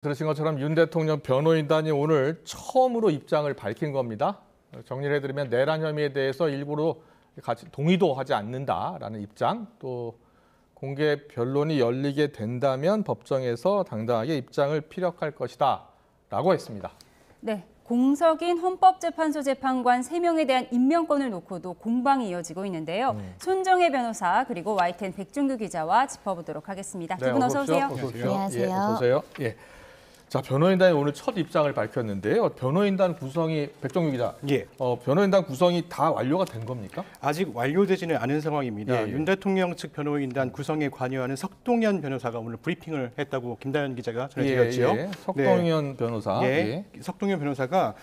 들으신 것처럼 윤 대통령 변호인단이 오늘 처음으로 입장을 밝힌 겁니다. 정리를 해드리면 내란 혐의에 대해서 일부러 같이 동의도 하지 않는다라는 입장, 또 공개 변론이 열리게 된다면 법정에서 당당하게 입장을 피력할 것이다 라고 했습니다. 네, 공석인 헌법재판소 재판관 3명에 대한 임명권을 놓고도 공방이 이어지고 있는데요. 손정혜 변호사 그리고 YTN 백준규 기자와 짚어보도록 하겠습니다. 두 분 어서 오세요. 안녕하세요. 예, 어서 오세요. 예. 자, 변호인단이 오늘 첫 입장을 밝혔는데요. 변호인단 구성이 백종규 기자. 예. 변호인단 구성이 다 완료가 된 겁니까? 아직 완료되지는 않은 상황입니다. 예. 윤 대통령 측 변호인단 구성에 관여하는 석동현 변호사가 오늘 브리핑을 했다고 김다현 기자가 전해드렸죠. 예. 석동현 변호사. 예. 석동현 변호사가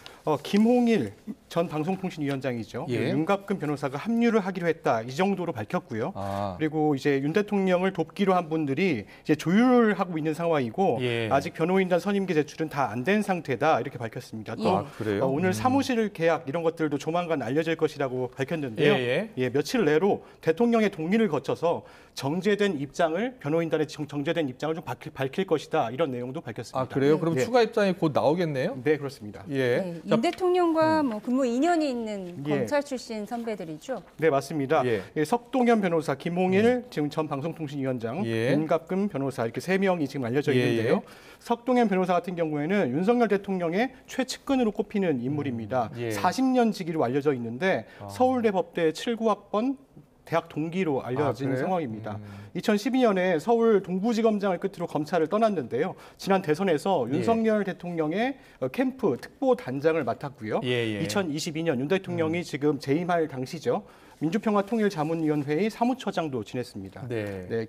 김홍일 전 방송통신위원장이죠. 예. 윤갑근 변호사가 합류를 하기로 했다. 이 정도로 밝혔고요. 그리고 이제 윤 대통령을 돕기로 한 분들이 이제 조율을 하고 있는 상황이고 예. 아직 변호인단 선임계 제출은 다 안 된 상태다. 이렇게 밝혔습니다. 또 그래요? 오늘 사무실 계약 이런 것들도 조만간 알려질 것이라고 밝혔는데요. 며칠 내로 대통령의 동의를 거쳐서 정제된 입장을 변호인단의 정제된 입장을 좀 밝힐 것이다. 이런 내용도 밝혔습니다. 아, 그래요? 그럼 추가 입장이 곧 나오겠네요? 네, 그렇습니다. 네, 윤 대통령과 근무 인연이 있는 검찰 출신 선배들이죠? 네, 맞습니다. 석동현 변호사, 김홍일 지금 전 방송통신위원장, 윤갑근 변호사 이렇게 3명이 지금 알려져 있는데요. 석동현 변호사 같은 경우에는 윤석열 대통령의 최측근으로 꼽히는 인물입니다. 40년 지기로 알려져 있는데 서울대법대 79학번 대학 동기로 알려진 상황입니다. 2012년에 서울 동부지검장을 끝으로 검찰을 떠났는데요. 지난 대선에서 윤석열 대통령의 캠프 특보 단장을 맡았고요. 2022년 윤 대통령이 지금 재임할 당시죠. 민주평화통일자문위원회의 사무처장도 지냈습니다.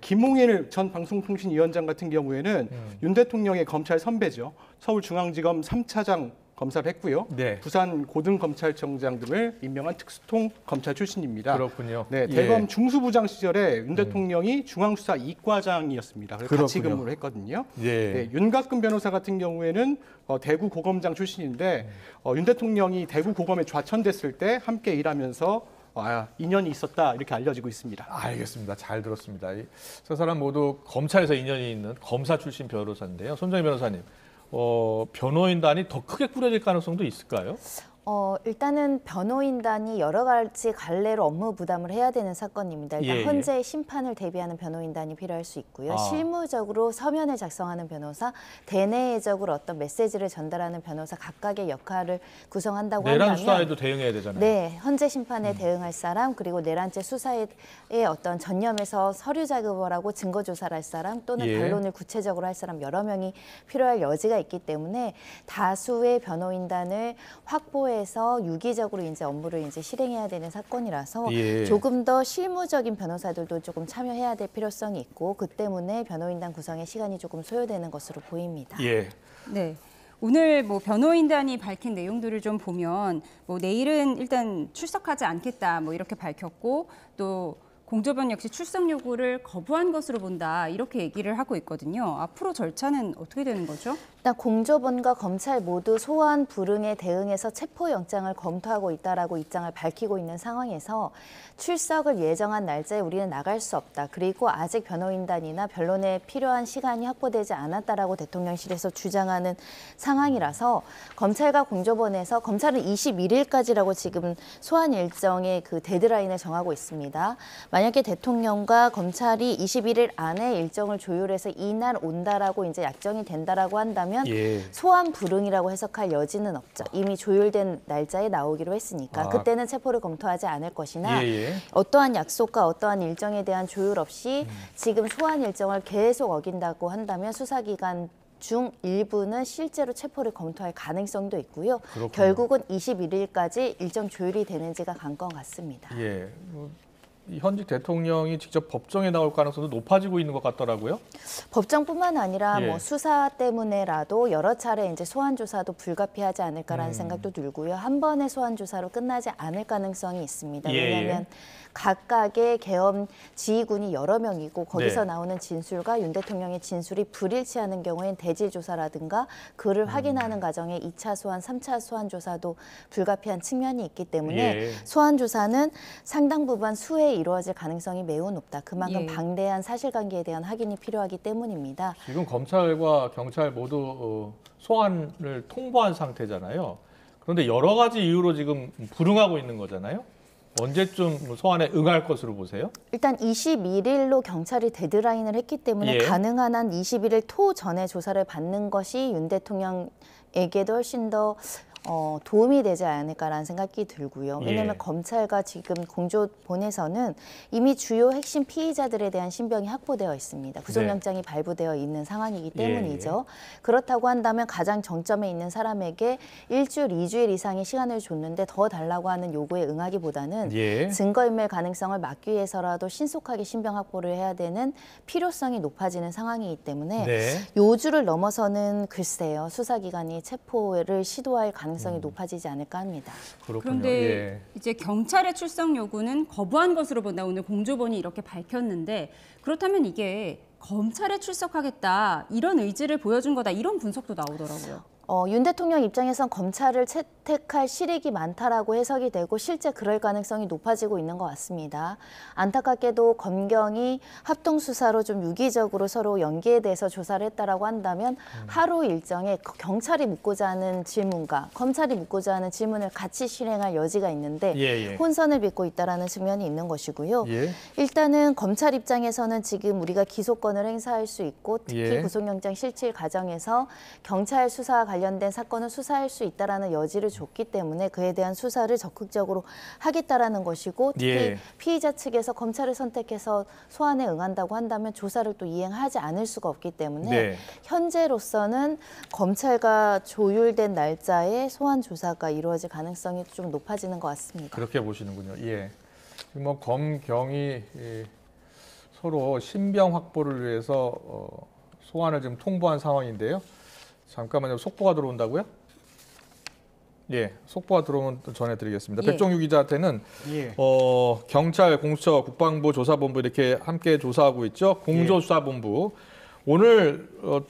김홍일 전 방송통신위원장 같은 경우에는 윤 대통령의 검찰 선배죠. 서울중앙지검 3차장 검사를 했고요. 부산 고등검찰청장 등을 임명한 특수통 검찰 출신입니다. 그렇군요. 대검 중수부장 시절에 윤 대통령이 중앙수사 2과장이었습니다. 같이 근무를 했거든요. 윤갑근 변호사 같은 경우에는 대구 고검장 출신인데 윤 대통령이 대구 고검에 좌천됐을 때 함께 일하면서 인연이 있었다 이렇게 알려지고 있습니다. 알겠습니다. 잘 들었습니다. 세 사람 모두 검찰에서 인연이 있는 검사 출신 변호사인데요. 손정혜 변호사님. 변호인단이 더 크게 꾸려질 가능성도 있을까요? 일단은 변호인단이 여러 가지 갈래로 업무 부담을 해야 되는 사건입니다. 일단 헌재의 심판을 대비하는 변호인단이 필요할 수 있고요. 실무적으로 서면을 작성하는 변호사, 대내적으로 어떤 메시지를 전달하는 변호사 각각의 역할을 구성한다고 한다면 내란 수사에도 대응해야 되잖아요. 네, 헌재 심판에 대응할 사람, 그리고 내란죄 수사에 어떤 전념해서 서류 작업을 하고 증거 조사를 할 사람, 또는 반론을 구체적으로 할 사람 여러 명이 필요할 여지가 있기 때문에 다수의 변호인단을 확보해 서 유기적으로 이제 업무를 이제 실행해야 되는 사건이라서 조금 더 실무적인 변호사들도 조금 참여해야 될 필요성이 있고 그 때문에 변호인단 구성에 시간이 조금 소요되는 것으로 보입니다. 네. 오늘 변호인단이 밝힌 내용들을 좀 보면 내일은 일단 출석하지 않겠다 이렇게 밝혔고 또 공조변 역시 출석 요구를 거부한 것으로 본다 이렇게 얘기를 하고 있거든요. 앞으로 절차는 어떻게 되는 거죠? 일단 공조본과 검찰 모두 소환 불응에 대응해서 체포영장을 검토하고 있다라고 입장을 밝히고 있는 상황에서 출석을 예정한 날짜에 우리는 나갈 수 없다. 그리고 아직 변호인단이나 변론에 필요한 시간이 확보되지 않았다라고 대통령실에서 주장하는 상황이라서 검찰과 공조본에서 검찰은 21일까지라고 지금 소환 일정의 그 데드라인을 정하고 있습니다. 만약에 대통령과 검찰이 21일 안에 일정을 조율해서 이날 온다라고 이제 약정이 된다라고 한다면 소환 불응이라고 해석할 여지는 없죠. 이미 조율된 날짜에 나오기로 했으니까 그때는 체포를 검토하지 않을 것이나 어떠한 약속과 어떠한 일정에 대한 조율 없이 지금 소환 일정을 계속 어긴다고 한다면 수사기관 중 일부는 실제로 체포를 검토할 가능성도 있고요. 결국은 21일까지 일정 조율이 되는지가 관건 같습니다. 현직 대통령이 직접 법정에 나올 가능성도 높아지고 있는 것 같더라고요. 법정뿐만 아니라 수사 때문에라도 여러 차례 이제 소환 조사도 불가피하지 않을까라는 생각도 들고요. 한 번의 소환 조사로 끝나지 않을 가능성이 있습니다. 왜냐하면 각각의 계엄 지휘군이 여러 명이고 거기서 나오는 진술과 윤 대통령의 진술이 불일치하는 경우엔 대질 조사라든가 그를 확인하는 과정에 2차 소환, 3차 소환 조사도 불가피한 측면이 있기 때문에 소환 조사는 상당 부분 수의 이루어질 가능성이 매우 높다. 그만큼 예. 방대한 사실관계에 대한 확인이 필요하기 때문입니다. 지금 검찰과 경찰 모두 소환을 통보한 상태잖아요. 그런데 여러 가지 이유로 지금 불응하고 있는 거잖아요. 언제쯤 소환에 응할 것으로 보세요? 일단 21일로 경찰이 데드라인을 했기 때문에 예. 가능한 한 21일 토 전에 조사를 받는 것이 윤 대통령에게도 훨씬 더 도움이 되지 않을까라는 생각이 들고요. 왜냐하면 예. 검찰과 지금 공조본에서는 이미 주요 핵심 피의자들에 대한 신병이 확보되어 있습니다. 구속영장이 발부되어 있는 상황이기 때문이죠. 그렇다고 한다면 가장 정점에 있는 사람에게 일주일, 2주일 이상의 시간을 줬는데 더 달라고 하는 요구에 응하기보다는 예. 증거인멸 가능성을 막기 위해서라도 신속하게 신병 확보를 해야 되는 필요성이 높아지는 상황이기 때문에 네. 요주를 넘어서는 글쎄요. 수사기관이 체포를 시도할 가능성이 높아지지 않을까 합니다. 그렇군요. 그런데 예. 이제 경찰의 출석 요구는 거부한 것으로 본다. 오늘 공조본이 이렇게 밝혔는데 그렇다면 이게 검찰에 출석하겠다 이런 의지를 보여준 거다 이런 분석도 나오더라고요. 윤 대통령 입장에선 검찰을 채택할 실익이 많다라고 해석이 되고 실제 그럴 가능성이 높아지고 있는 것 같습니다. 안타깝게도 검경이 합동수사로 좀 유기적으로 서로 연기에 대해서 조사를 했다라고 한다면 하루 일정에 경찰이 묻고자 하는 질문과 검찰이 묻고자 하는 질문을 같이 실행할 여지가 있는데 예. 혼선을 빚고 있다라는 측면이 있는 것이고요. 예. 일단은 검찰 입장에서는 지금 우리가 기소권을 행사할 수 있고 특히 예. 구속영장 실질 과정에서 경찰 수사와 관련된 사건을 수사할 수 있다라는 여지를 줬기 때문에 그에 대한 수사를 적극적으로 하겠다라는 것이고 특히 예. 피의자 측에서 검찰을 선택해서 소환에 응한다고 한다면 조사를 또 이행하지 않을 수가 없기 때문에 네. 현재로서는 검찰과 조율된 날짜에 소환 조사가 이루어질 가능성이 좀 높아지는 것 같습니다. 그렇게 보시는군요. 예. 지금 뭐 검경이 서로 신병 확보를 위해서 소환을 지금 통보한 상황인데요. 잠깐만요. 속보가 들어온다고요? 예, 속보가 들어오면 또 전해드리겠습니다. 예. 백종유 기자한테는 예. 경찰, 공수처, 국방부, 조사본부 이렇게 함께 조사하고 있죠. 공조수사본부. 오늘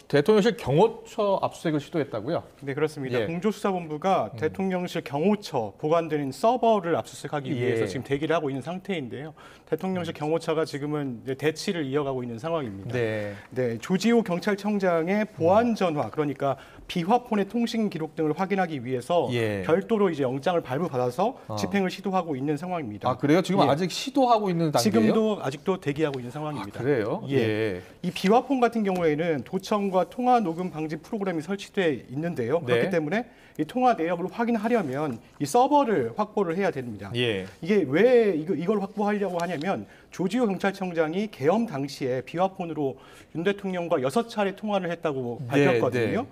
대통령실 경호처 압수수색을 시도했다고요? 네, 그렇습니다. 예. 공조수사본부가 대통령실 경호처 보관되는 서버를 압수수색하기 예. 위해서 지금 대기를 하고 있는 상태인데요. 대통령실 경호처가 지금은 이제 대치를 이어가고 있는 상황입니다. 네. 네, 조지호 경찰청장의 보안 전화, 그러니까 비화폰의 통신 기록 등을 확인하기 위해서 예. 별도로 이제 영장을 발부받아서 집행을 시도하고 있는 상황입니다. 아, 그래요? 지금 예. 아직 시도하고 있는 단계예요? 지금도 아직도 대기하고 있는 아, 상황입니다. 그래요? 예. 이 비화폰 같은 경우에는 도청과 통화 녹음 방지 프로그램이 설치돼 있는데요. 그렇기 네. 때문에 이 통화 내역을 확인하려면 이 서버를 확보를 해야 됩니다. 예. 이게 왜 이걸 확보하려고 하냐면 조지호 경찰청장이 계엄 당시에 비화폰으로 윤 대통령과 6차례 통화를 했다고 밝혔거든요.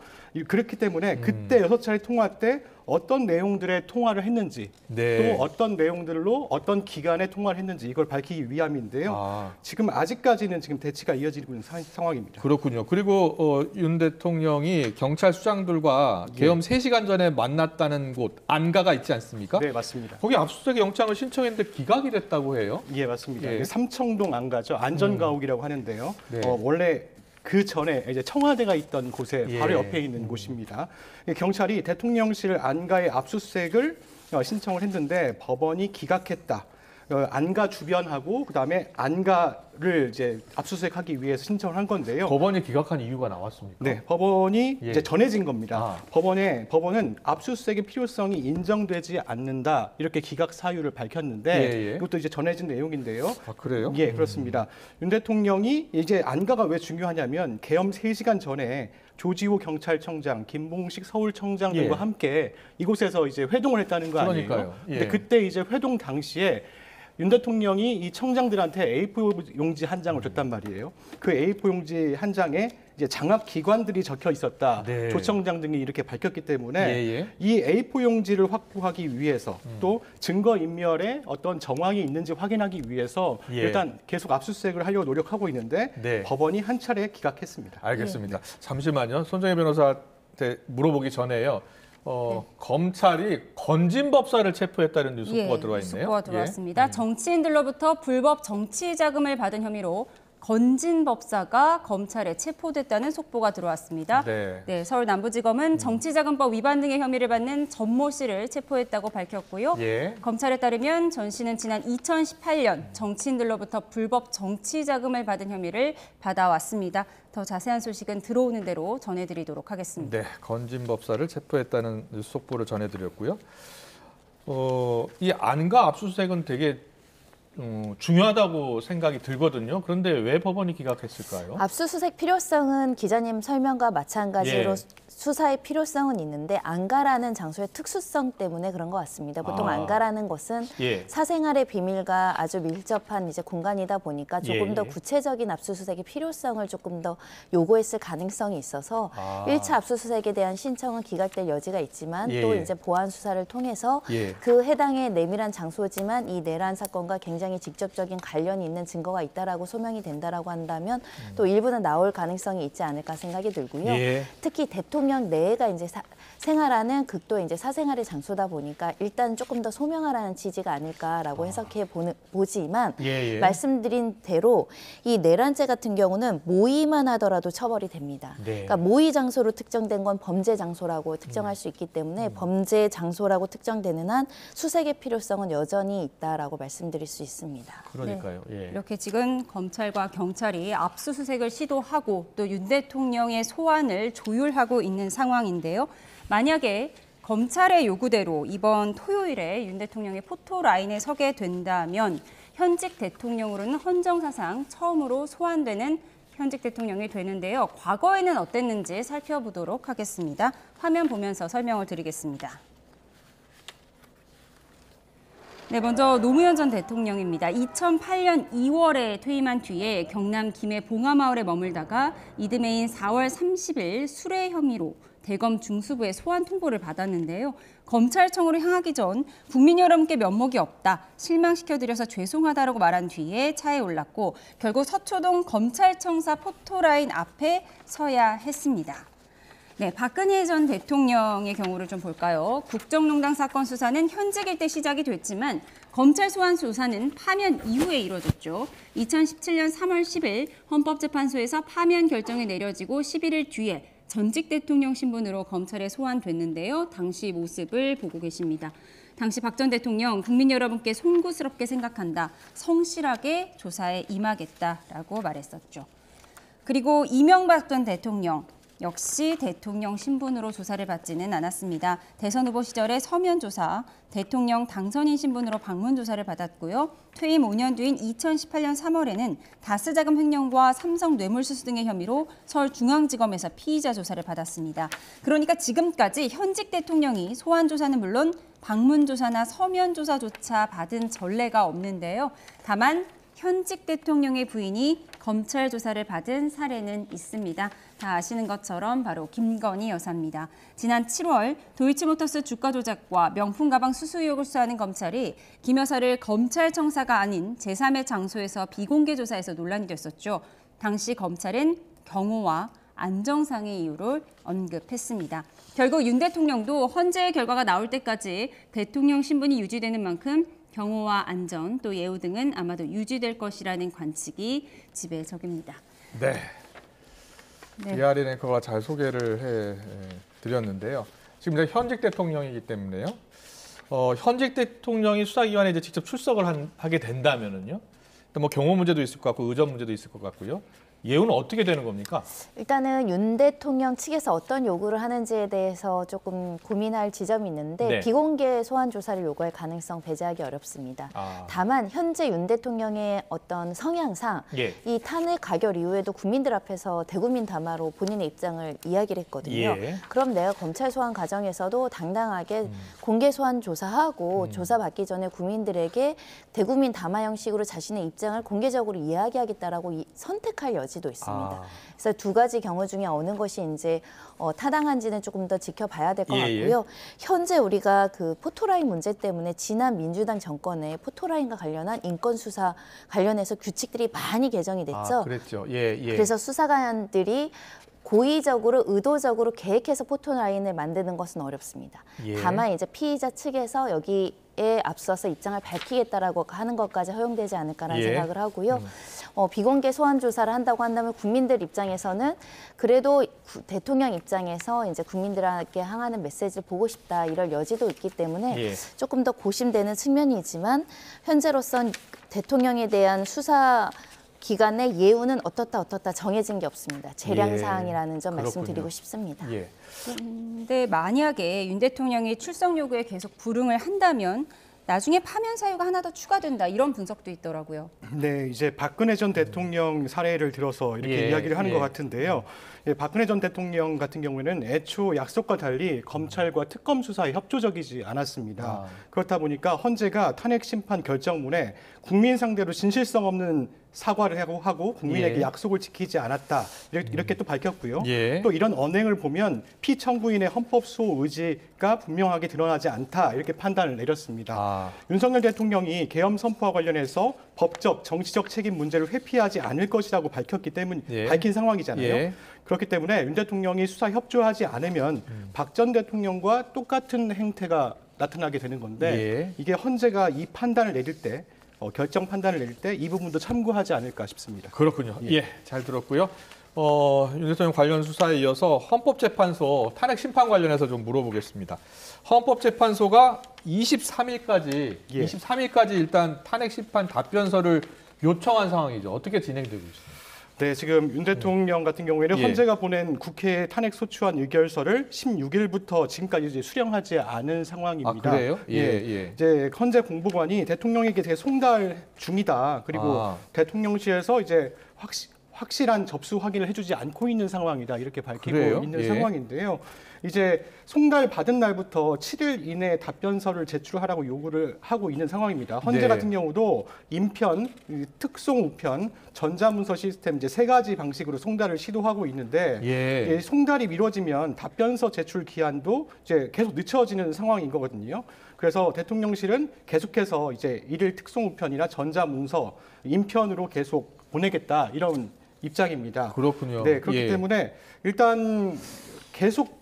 그렇기 때문에 그때 6차례 통화 때 어떤 내용들의 통화를 했는지 네. 또 어떤 내용들로 어떤 기간에 통화를 했는지 이걸 밝히기 위함인데요. 아. 지금 아직까지는 지금 대치가 이어지고 있는 상황입니다. 그렇군요. 그리고 윤 대통령이 경찰 수장들과 계엄 3시간 전에 만났다는 곳 안가가 있지 않습니까? 네, 맞습니다. 거기 압수수색 영장을 신청했는데 기각이 됐다고 해요. 예, 맞습니다. 예. 삼청동 안가죠. 안전가옥이라고 하는데요. 네. 원래 그 전에 이제 청와대가 있던 곳에 예. 바로 옆에 있는 곳입니다. 경찰이 대통령실 안가의 압수수색을 신청을 했는데 법원이 기각했다. 안가 주변하고 그다음에 안가를 이제 압수수색하기 위해서 신청을 한 건데요. 법원이 기각한 이유가 나왔습니까? 네, 법원이 예. 이제 전해진 겁니다. 아. 법원은 압수수색의 필요성이 인정되지 않는다 이렇게 기각 사유를 밝혔는데 예, 예. 이것도 이제 전해진 내용인데요. 아, 그래요? 예, 그렇습니다. 윤 대통령이 이제 안가가 왜 중요하냐면 계엄 3시간 전에 조지호 경찰청장, 김봉식 서울청장 등과 예. 함께 이곳에서 이제 회동을 했다는 거 아니에요? 그러니까요. 예. 근데 그때 이제 회동 당시에 윤 대통령이 이 청장들한테 A4 용지 한 장을 줬단 말이에요. 그 A4 용지 한 장에 이제 장학 기관들이 적혀 있었다. 네. 조청장 등이 이렇게 밝혔기 때문에 예. 이 A4 용지를 확보하기 위해서 또 증거 인멸에 어떤 정황이 있는지 확인하기 위해서 예. 일단 계속 압수수색을 하려고 노력하고 있는데 네. 법원이 한 차례 기각했습니다. 알겠습니다. 잠시만요. 손정혜 변호사한테 물어보기 전에요. 검찰이 건진법사를 체포했다는 뉴스 속보가 들어와 있네요. 속보가 들어왔습니다. 정치인들로부터 불법 정치 자금을 받은 혐의로 건진 법사가 검찰에 체포됐다는 속보가 들어왔습니다. 네. 서울 남부지검은 정치자금법 위반 등의 혐의를 받는 전모 씨를 체포했다고 밝혔고요. 예. 검찰에 따르면 전 씨는 지난 2018년 정치인들로부터 불법 정치자금을 받은 혐의를 받아왔습니다. 더 자세한 소식은 들어오는 대로 전해드리도록 하겠습니다. 네, 건진 법사를 체포했다는 속보를 전해드렸고요. 이 안가 압수수색은 되게 중요하다고 생각이 들거든요. 그런데 왜 법원이 기각했을까요? 압수수색 필요성은 기자님 설명과 마찬가지로 예. 수사의 필요성은 있는데 안가라는 장소의 특수성 때문에 그런 것 같습니다. 보통 안가라는 것은 예. 사생활의 비밀과 아주 밀접한 이제 공간이다 보니까 조금 예. 더 구체적인 압수수색의 필요성을 조금 더 요구했을 가능성이 있어서 1차 압수수색에 대한 신청은 기각될 여지가 있지만 예. 또 이제 보안 수사를 통해서 예. 그 해당의 내밀한 장소지만 이 내란 사건과 굉장히 직접적인 관련이 있는 증거가 있다라고 소명이 된다라고 한다면 또 일부는 나올 가능성이 있지 않을까 생각이 들고요. 예. 특히 대통령 내가 이제 생활하는 극도의 이제 사생활의 장소다 보니까 일단 조금 더 소명하라는 취지가 아닐까라고 해석해 보지만 예. 말씀드린 대로 이 내란죄 같은 경우는 모의만 하더라도 처벌이 됩니다. 네. 그러니까 모의 장소로 특정된 건 범죄 장소라고 특정할 수 있기 때문에 범죄 장소라고 특정되는 한 수색의 필요성은 여전히 있다라고 말씀드릴 수 있습니다. 그러니까요. 예. 이렇게 지금 검찰과 경찰이 압수수색을 시도하고 또 윤 대통령의 소환을 조율하고 있는 상황인데요. 만약에 검찰의 요구대로 이번 토요일에 윤 대통령의 포토라인에 서게 된다면 현직 대통령으로는 헌정사상 처음으로 소환되는 현직 대통령이 되는데요. 과거에는 어땠는지 살펴보도록 하겠습니다. 화면 보면서 설명을 드리겠습니다. 네, 먼저 노무현 전 대통령입니다. 2008년 2월에 퇴임한 뒤에 경남 김해 봉하마을에 머물다가 이듬해인 4월 30일 술해 혐의로 대검 중수부에 소환 통보를 받았는데요. 검찰청으로 향하기 전 국민 여러분께 면목이 없다, 실망시켜드려서 죄송하다라고 말한 뒤에 차에 올랐고 결국 서초동 검찰청사 포토라인 앞에 서야 했습니다. 네, 박근혜 전 대통령의 경우를 좀 볼까요? 국정농단 사건 수사는 현직일 때 시작이 됐지만 검찰 소환 수사는 파면 이후에 이루어졌죠. 2017년 3월 10일 헌법재판소에서 파면 결정이 내려지고 11일 뒤에 전직 대통령 신분으로 검찰에 소환됐는데요. 당시 모습을 보고 계십니다. 당시 박 전 대통령 국민 여러분께 송구스럽게 생각한다, 성실하게 조사에 임하겠다라고 말했었죠. 그리고 이명박 전 대통령 역시 대통령 신분으로 조사를 받지는 않았습니다. 대선 후보 시절에 서면 조사, 대통령 당선인 신분으로 방문 조사를 받았고요. 퇴임 5년 뒤인 2018년 3월에는 다스자금 횡령과 삼성 뇌물수수 등의 혐의로 서울중앙지검에서 피의자 조사를 받았습니다. 그러니까 지금까지 현직 대통령이 소환 조사는 물론 방문 조사나 서면 조사조차 받은 전례가 없는데요. 다만 현직 대통령의 부인이 검찰 조사를 받은 사례는 있습니다. 다 아시는 것처럼 바로 김건희 여사입니다. 지난 7월 도이치모터스 주가 조작과 명품 가방 수수 의혹을 수사하는 검찰이 김 여사를 검찰청사가 아닌 제3의 장소에서 비공개 조사해서 논란이 됐었죠. 당시 검찰은 경호와 안정상의 이유를 언급했습니다. 결국 윤 대통령도 헌재의 결과가 나올 때까지 대통령 신분이 유지되는 만큼 경호와 안전, 또 예우 등은 아마도 유지될 것이라는 관측이 지배적입니다. 네. 이하린 앵커가 잘 소개를 해드렸는데요. 지금 이제 현직 대통령이기 때문에요. 현직 대통령이 수사기관에 이제 직접 출석을 하게 된다면은요. 뭐 경호 문제도 있을 것 같고 의전 문제도 있을 것 같고요. 예우는 어떻게 되는 겁니까? 일단은 윤 대통령 측에서 어떤 요구를 하는지에 대해서 조금 고민할 지점이 있는데 네. 비공개 소환 조사를 요구할 가능성 배제하기 어렵습니다. 다만 현재 윤 대통령의 어떤 성향상 예. 이 탄핵 가결 이후에도 국민들 앞에서 대국민 담화로 본인의 입장을 이야기를 했거든요. 예. 그럼 내가 검찰 소환 과정에서도 당당하게 공개 소환 조사하고 조사받기 전에 국민들에게 대국민 담화 형식으로 자신의 입장을 공개적으로 이야기하겠다라고 선택할 여지도 있습니다. 그래서 두 가지 경우 중에 어느 것이 이제 타당한지는 조금 더 지켜봐야 될 것 같고요. 현재 우리가 그 포토라인 문제 때문에 지난 민주당 정권에 포토라인과 관련한 인권 수사 관련해서 규칙들이 많이 개정이 됐죠. 그랬죠. 예. 그래서 수사관들이 고의적으로 의도적으로 계획해서 포토라인을 만드는 것은 어렵습니다. 예. 다만 이제 피의자 측에서 여기에 앞서서 입장을 밝히겠다라고 하는 것까지 허용되지 않을까라는 예. 생각을 하고요. 비공개 소환 조사를 한다고 한다면 국민들 입장에서는 그래도 대통령 입장에서 이제 국민들에게 향하는 메시지를 보고 싶다 이럴 여지도 있기 때문에 예. 조금 더 고심되는 측면이지만 현재로선 대통령에 대한 수사 기간의 예우는 어떻다 정해진 게 없습니다. 재량 예. 사항이라는 점 그렇군요. 말씀드리고 싶습니다. 예. 근데 만약에 윤 대통령이 출석 요구에 계속 불응을 한다면 나중에 파면 사유가 하나 더 추가된다 이런 분석도 있더라고요. 네, 이제 박근혜 전 대통령 사례를 들어서 이렇게 예, 이야기를 하는 예. 것 같은데요. 예, 박근혜 전 대통령 같은 경우에는 애초 약속과 달리 검찰과 특검 수사에 협조적이지 않았습니다. 아. 그렇다 보니까 헌재가 탄핵 심판 결정문에 국민 상대로 진실성 없는 사과를 하고 국민에게 예. 약속을 지키지 않았다 이렇게 또 밝혔고요. 예. 또 이런 언행을 보면 피청구인의 헌법 수호 의지가 분명하게 드러나지 않다 이렇게 판단을 내렸습니다. 아. 윤석열 대통령이 계엄 선포와 관련해서 법적, 정치적 책임 문제를 회피하지 않을 것이라고 예. 밝힌 상황이잖아요. 예. 그렇기 때문에 윤 대통령이 수사 협조하지 않으면 박 전 대통령과 똑같은 행태가 나타나게 되는 건데 예. 이게 헌재가 이 판단을 내릴 때 결정 판단을 내릴 때 이 부분도 참고하지 않을까 싶습니다. 그렇군요. 예, 잘 들었고요. 윤 대통령 관련 수사에 이어서 헌법재판소 탄핵 심판 관련해서 좀 물어보겠습니다. 헌법재판소가 23일까지 예. 23일까지 일단 탄핵 심판 답변서를 요청한 상황이죠. 어떻게 진행되고 있습니까? 네, 지금 윤 대통령 같은 경우에는 예. 헌재가 보낸 국회에 탄핵 소추안 의결서를 16일부터 지금까지 이제 수령하지 않은 상황입니다. 아, 그래요? 예, 예. 이제 헌재 공보관이 대통령에게 되게 송달 중이다. 그리고 아. 대통령실에서 이제 확실한 접수 확인을 해주지 않고 있는 상황이다. 이렇게 밝히고 그래요? 있는 예. 상황인데요. 이제 송달 받은 날부터 7일 이내 답변서를 제출하라고 요구를 하고 있는 상황입니다. 헌재 네. 같은 경우도 인편, 특송 우편, 전자문서 시스템 이제 세 가지 방식으로 송달을 시도하고 있는데 예. 이 송달이 미뤄지면 답변서 제출 기한도 이제 계속 늦춰지는 상황인 거거든요. 그래서 대통령실은 계속해서 이제 일일 특송 우편이나 전자문서 인편으로 계속 보내겠다 이런 입장입니다. 그렇군요. 네, 그렇기 예. 때문에 일단 계속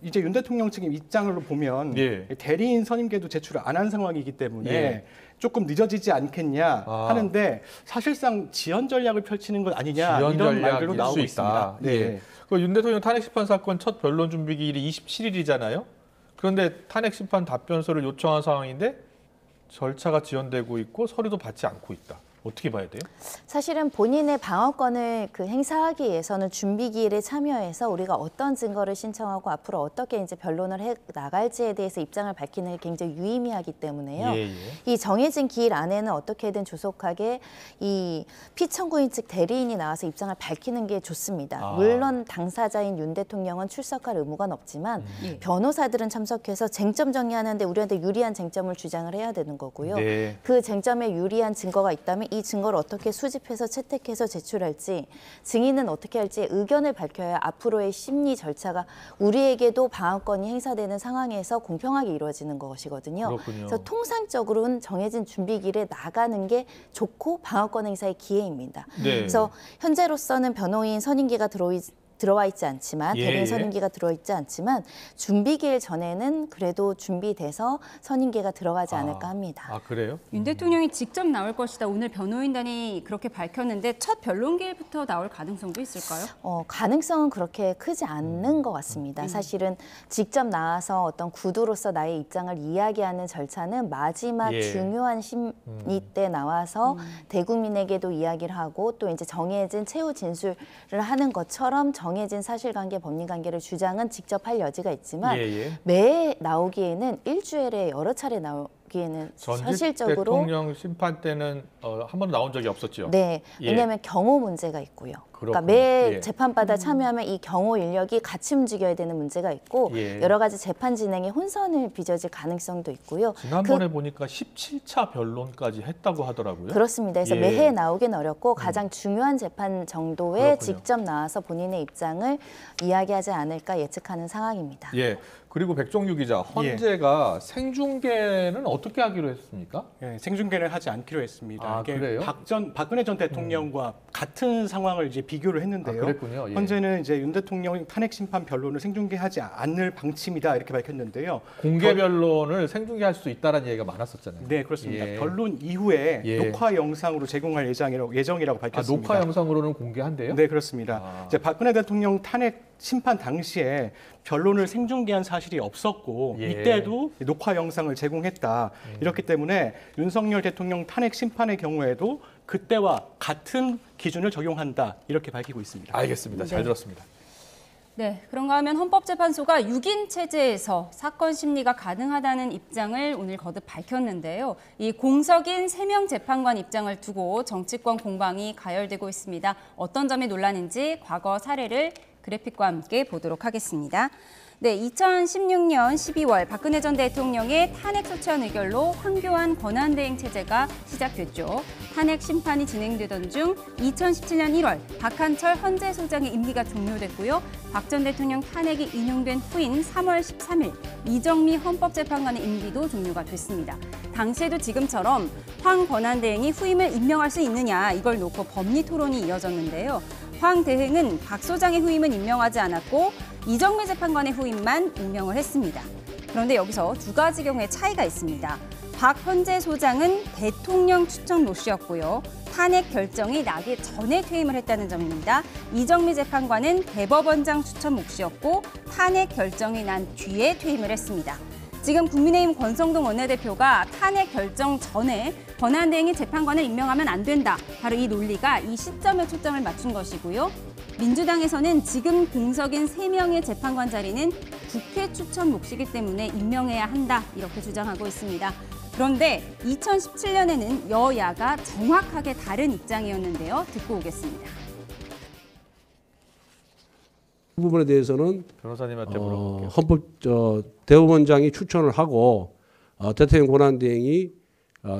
이제 윤 대통령 측의 입장을 보면 예. 대리인 선임계도 제출을 안 한 상황이기 때문에 예. 조금 늦어지지 않겠냐 아. 하는데 사실상 지연 전략을 펼치는 것 아니냐 지연 이런 말들도 전략일 수 나오고 있다. 있습니다. 네. 예. 윤 대통령 탄핵 심판 사건 첫 변론 준비 기일이 27일이잖아요. 그런데 탄핵 심판 답변서를 요청한 상황인데 절차가 지연되고 있고 서류도 받지 않고 있다. 어떻게 봐야 돼요? 사실은 본인의 방어권을 행사하기 위해서는 준비기일에 참여해서 우리가 어떤 증거를 신청하고 앞으로 어떻게 이제 변론을 해 나갈지에 대해서 입장을 밝히는 게 굉장히 유의미하기 때문에요. 예, 예. 이 정해진 기일 안에는 어떻게든 조속하게 이 피청구인 측 대리인이 나와서 입장을 밝히는 게 좋습니다. 아. 물론 당사자인 윤 대통령은 출석할 의무가 없지만 예. 변호사들은 참석해서 쟁점 정리하는데 우리한테 유리한 쟁점을 주장을 해야 되는 거고요. 네. 그 쟁점에 유리한 증거가 있다면 이 증거를 어떻게 수집해서 채택해서 제출할지, 증인은 어떻게 할지 의견을 밝혀야 앞으로의 심리 절차가 우리에게도 방어권이 행사되는 상황에서 공평하게 이루어지는 것이거든요. 그렇군요. 그래서 통상적으로는 정해진 준비기일에 나가는 게 좋고 방어권 행사의 기회입니다. 네. 그래서 현재로서는 변호인 선임계가 들어와 있지 않지만 예, 대리인 예. 선임계가 들어와 있지 않지만 준비기일 전에는 그래도 준비돼서 선임계가 들어가지 않을까 합니다. 아, 그래요? 윤 대통령이 직접 나올 것이다. 오늘 변호인단이 그렇게 밝혔는데 첫 변론기일부터 나올 가능성도 있을까요? 가능성은 그렇게 크지 않는 것 같습니다. 사실은 직접 나와서 어떤 구두로서 나의 입장을 이야기하는 절차는 마지막 예. 중요한 심리 때 나와서 대국민에게도 이야기를 하고 또 이제 정해진 최후 진술을 하는 것처럼 정해진 사실관계, 법리관계를 주장은 직접 할 여지가 있지만 예, 예. 매 나오기에는 일주일에 여러 차례 나오기에는 전직 현실적으로 대통령 심판 때는 한 번도 나온 적이 없었죠. 네, 예. 왜냐하면 경호 문제가 있고요. 그러니까 그렇군요. 매 예. 재판마다 참여하면 이 경호 인력이 같이 움직여야 되는 문제가 있고 예. 여러 가지 재판 진행에 혼선을 빚어질 가능성도 있고요. 지난번에 보니까 17차 변론까지 했다고 하더라고요. 그렇습니다. 그래서 예. 매해 나오긴 어렵고 가장 중요한 재판 정도에 그렇군요. 직접 나와서 본인의 입장을 이야기하지 않을까 예측하는 상황입니다. 예. 그리고 백종유 기자, 헌재가 생중계는 어떻게 하기로 했습니까? 예, 생중계를 하지 않기로 했습니다. 아, 이게 그래요? 박근혜 전 대통령과 같은 상황을 이제 비교를 했는데요. 아, 그랬군요. 예. 현재는 이제 윤 대통령 탄핵 심판 변론을 생중계하지 않을 방침이다 이렇게 밝혔는데요. 공개 변론을 생중계할 수 있다라는 얘기가 많았었잖아요. 네, 그렇습니다. 예. 변론 이후에 예. 녹화 영상으로 제공할 예정이라고 아, 밝혔습니다. 녹화 영상으로는 공개한대요? 네, 그렇습니다. 아. 이제 박근혜 대통령 탄핵 심판 당시에 변론을 생중계한 사실이 없었고 예. 이때도 녹화 영상을 제공했다. 이렇기 때문에 윤석열 대통령 탄핵 심판의 경우에도 그때와 같은 기준을 적용한다. 이렇게 밝히고 있습니다. 알겠습니다. 잘 네. 들었습니다. 네, 그런가 하면 헌법재판소가 6인 체제에서 사건 심리가 가능하다는 입장을 오늘 거듭 밝혔는데요. 이 공석인 3명 재판관 입장을 두고 정치권 공방이 가열되고 있습니다. 어떤 점이 논란인지 과거 사례를 그래픽과 함께 보도록 하겠습니다. 네, 2016년 12월 박근혜 전 대통령의 탄핵 소추안 의결로 황교안 권한대행 체제가 시작됐죠. 탄핵 심판이 진행되던 중 2017년 1월 박한철 헌재 소장의 임기가 종료됐고요. 박 전 대통령 탄핵이 인용된 후인 3월 13일 이정미 헌법재판관의 임기도 종료가 됐습니다. 당시에도 지금처럼 황 권한대행이 후임을 임명할 수 있느냐 이걸 놓고 법리 토론이 이어졌는데요. 황 대행은 박 소장의 후임은 임명하지 않았고 이정미 재판관의 후임만 임명을 했습니다. 그런데 여기서 두 가지 경우의 차이가 있습니다. 박 헌재 소장은 대통령 추천 노씨였고요. 탄핵 결정이 나기 전에 퇴임을 했다는 점입니다. 이정미 재판관은 대법원장 추천 몫이었고 탄핵 결정이 난 뒤에 퇴임을 했습니다. 지금 국민의힘 권성동 원내대표가 탄핵 결정 전에 권한대행이 재판관을 임명하면 안 된다. 바로 이 논리가 이 시점에 초점을 맞춘 것이고요. 민주당에서는 지금 공석인 3명의 재판관 자리는 국회 추천 몫이기 때문에 임명해야 한다. 이렇게 주장하고 있습니다. 그런데 2017년에는 여야가 정확하게 다른 입장이었는데요. 듣고 오겠습니다. 그 부분에 대해서는 변호사님한테 물어볼게요. 대법원장이 추천을 하고 대통령 권한대행이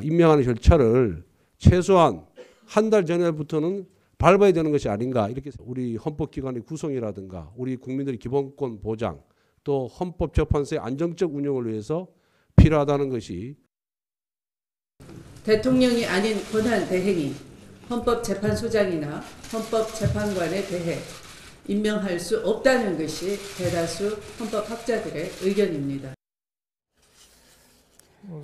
임명하는 절차를 최소한 한 달 전에부터는 밟아야 되는 것이 아닌가 이렇게 우리 헌법기관의 구성이라든가 우리 국민들의 기본권 보장 또 헌법재판소의 안정적 운영을 위해서 필요하다는 것이 대통령이 아닌 권한대행이 헌법재판소장이나 헌법재판관에 대해 임명할 수 없다는 것이 대다수 헌법학자들의 의견입니다.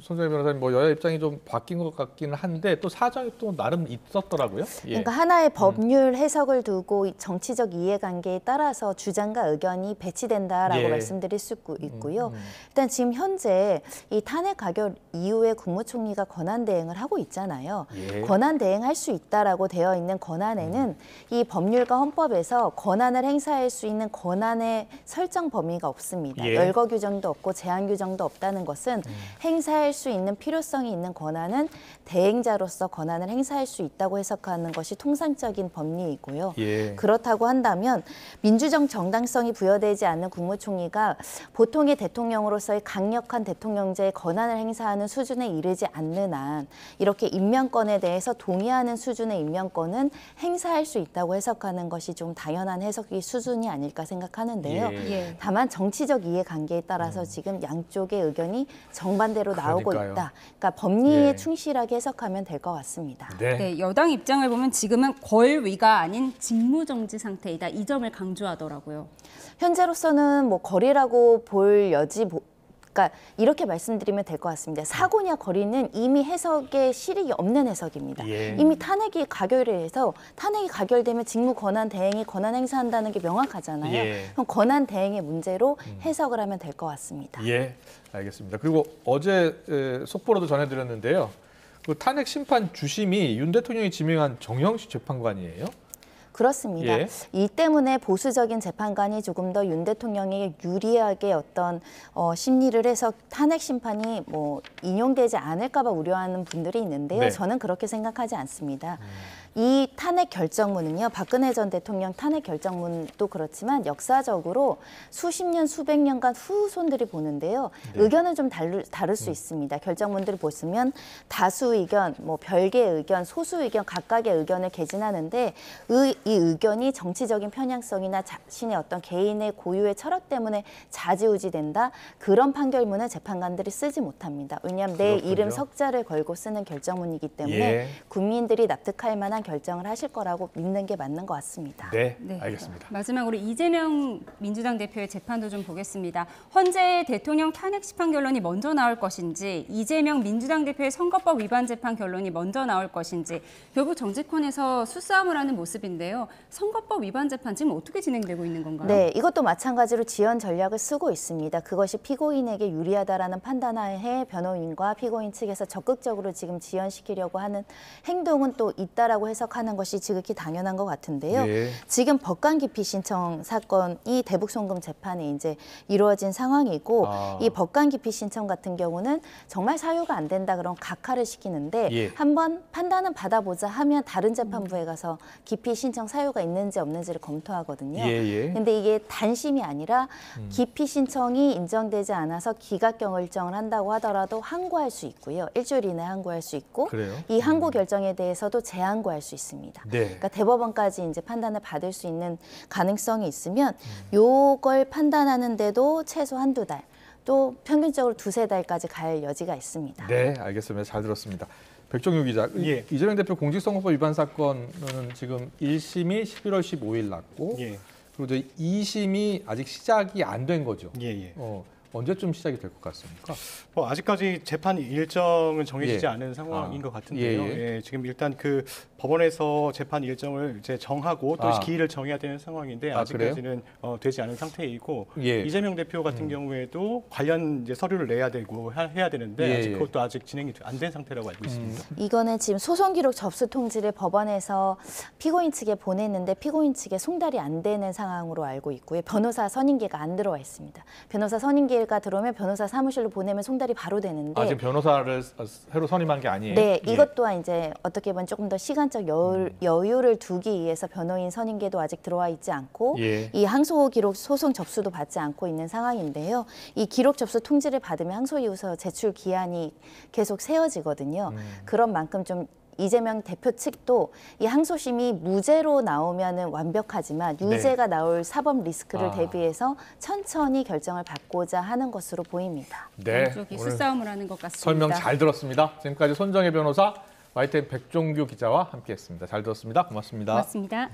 손정혜 변호사님, 뭐 여야 입장이 좀 바뀐 것 같기는 한데 또 사정이 또 나름 있었더라고요. 예. 그러니까 하나의 법률 해석을 두고 정치적 이해관계에 따라서 주장과 의견이 배치된다라고 예. 말씀드릴 수 있고요. 일단 지금 현재 이 탄핵 가결 이후에 국무총리가 권한대행을 하고 있잖아요. 예. 권한대행할 수 있다라고 되어 있는 권한에는 이 법률과 헌법에서 권한을 행사할 수 있는 권한의 설정 범위가 없습니다. 예. 열거 규정도 없고 제한 규정도 없다는 것은 행사할 수 있는 필요성이 있는 권한은 대행자로서 권한을 행사할 수 있다고 해석하는 것이 통상적인 법리이고요. 예. 그렇다고 한다면 민주적 정당성이 부여되지 않는 국무총리가 보통의 대통령으로서의 강력한 대통령제의 권한을 행사하는 수준에 이르지 않는 한 이렇게 임명권에 대해서 동의하는 수준의 임명권은 행사할 수 있다고 해석하는 것이 좀 당연한 해석이 수준이 아닐까 생각하는데요. 예. 다만 정치적 이해관계에 따라서 지금 양쪽의 의견이 정반대로 나오고 그러니까요. 있다. 그러니까 법리에 예. 충실하게 해석하면 될 것 같습니다. 네. 네, 여당 입장을 보면 지금은 권위가 아닌 직무정지 상태이다. 이 점을 강조하더라고요. 현재로서는 뭐 거리라고 볼 그러니까 이렇게 말씀드리면 될 것 같습니다. 사고냐 거리는 이미 해석에 실익이 없는 해석입니다. 예. 이미 탄핵이 가결해서 탄핵이 가결되면 직무 권한 대행이 권한 행사한다는 게 명확하잖아요. 예. 그럼 권한 대행의 문제로 해석을 하면 될 것 같습니다. 예, 알겠습니다. 그리고 어제 속보로도 전해드렸는데요. 그 탄핵 심판 주심이 윤 대통령이 지명한 정영식 재판관이에요. 그렇습니다. 예. 이 때문에 보수적인 재판관이 조금 더 윤 대통령에게 유리하게 어떤 심리를 해서 탄핵 심판이 뭐 인용되지 않을까 봐 우려하는 분들이 있는데요. 네. 저는 그렇게 생각하지 않습니다. 이 탄핵 결정문은요, 박근혜 전 대통령 탄핵 결정문도 그렇지만 역사적으로 수십 년, 수백 년간 후손들이 보는데요. 의견은 좀 다를 수 있습니다. 결정문들을 보시면 다수 의견, 뭐 별개의 의견, 소수 의견 각각의 의견을 개진하는데 이 의견이 정치적인 편향성이나 자신의 어떤 개인의 고유의 철학 때문에 좌지우지된다. 그런 판결문을 재판관들이 쓰지 못합니다. 왜냐하면 내 그렇군요. 이름 석자를 걸고 쓰는 결정문이기 때문에 국민들이 납득할 만한 결정을 하실 거라고 믿는 게 맞는 것 같습니다. 네, 네. 알겠습니다. 마지막으로 이재명 민주당 대표의 재판도 좀 보겠습니다. 헌재 대통령 탄핵 심판 결론이 먼저 나올 것인지, 이재명 민주당 대표의 선거법 위반 재판 결론이 먼저 나올 것인지, 결국 정치권에서 수싸움을 하는 모습인데요. 선거법 위반 재판 지금 어떻게 진행되고 있는 건가요? 네, 이것도 마찬가지로 지연 전략을 쓰고 있습니다. 그것이 피고인에게 유리하다라는 판단하에 변호인과 피고인 측에서 적극적으로 지금 지연시키려고 하는 행동은 또 있다라고 해석하는 것이 지극히 당연한 것 같은데요. 예. 지금 법관 기피 신청 사건이 대북 송금 재판이 이제 이루어진 상황이고 이 법관 기피 신청 같은 경우는 정말 사유가 안 된다 그럼 각하를 시키는데 예. 한번 판단은 받아보자 하면 다른 재판부에 가서 기피 신청 사유가 있는지 없는지를 검토하거든요. 예. 근데 이게 단심이 아니라 기피 신청이 인정되지 않아서 기각 결정을 한다고 하더라도 항고할 수 있고요. 일주일 이내에 항고할 수 있고 그래요? 이 항고 결정에 대해서도 재항고할 수 있습니다. 네. 그러니까 대법원까지 이제 판단을 받을 수 있는 가능성이 있으면 요걸 판단하는데도 최소 한두 달, 또 평균적으로 두세 달까지 갈 여지가 있습니다. 네, 알겠습니다. 잘 들었습니다. 백종유 기자, 예. 이재명 대표 공직선거법 위반 사건은 지금 1심이 11월 15일 났고 예. 그리고 이제 2심이 아직 시작이 안 된 거죠. 예. 언제쯤 시작이 될 것 같습니까? 뭐 아직까지 재판 일정은 정해지지 예. 않은 상황인 것 같은데요. 예. 예, 지금 일단 그 법원에서 재판 일정을 이제 정하고 또 기일을 정해야 되는 상황인데 아직까지는 되지 않은 상태이고 예. 이재명 대표 같은 경우에도 관련 이제 서류를 내야 되고 해야 되는데 예. 아직 그것도 아직 진행이 안 된 상태라고 알고 있습니다. 이거는 지금 소송 기록 접수 통지를 법원에서 피고인 측에 보냈는데 피고인 측에 송달이 안 되는 상황으로 알고 있고요. 변호사 선임계가 안 들어와 있습니다. 변호사 선임계가 들어오면 변호사 사무실로 보내면 송달이 바로 되는데 지금 변호사를 새로 선임한 게 아니에요? 네, 이것 또한 이제 어떻게 보면 조금 더 시간적 여유를 두기 위해서 변호인 선임계도 아직 들어와 있지 않고 이 항소 기록 소송 접수도 받지 않고 있는 상황인데요. 이 기록 접수 통지를 받으면 항소 이유서 제출 기한이 계속 세워지거든요. 그런 만큼 좀 이재명 대표 측도 이 항소심이 무죄로 나오면은 완벽하지만 유죄가 나올 사법 리스크를 대비해서 천천히 결정을 받고자 하는 것으로 보입니다. 네, 양쪽이 수싸움을 하는 것 같습니다. 설명 잘 들었습니다. 지금까지 손정혜 변호사, YTN 백종규 기자와 함께했습니다. 잘 들었습니다. 고맙습니다. 고맙습니다.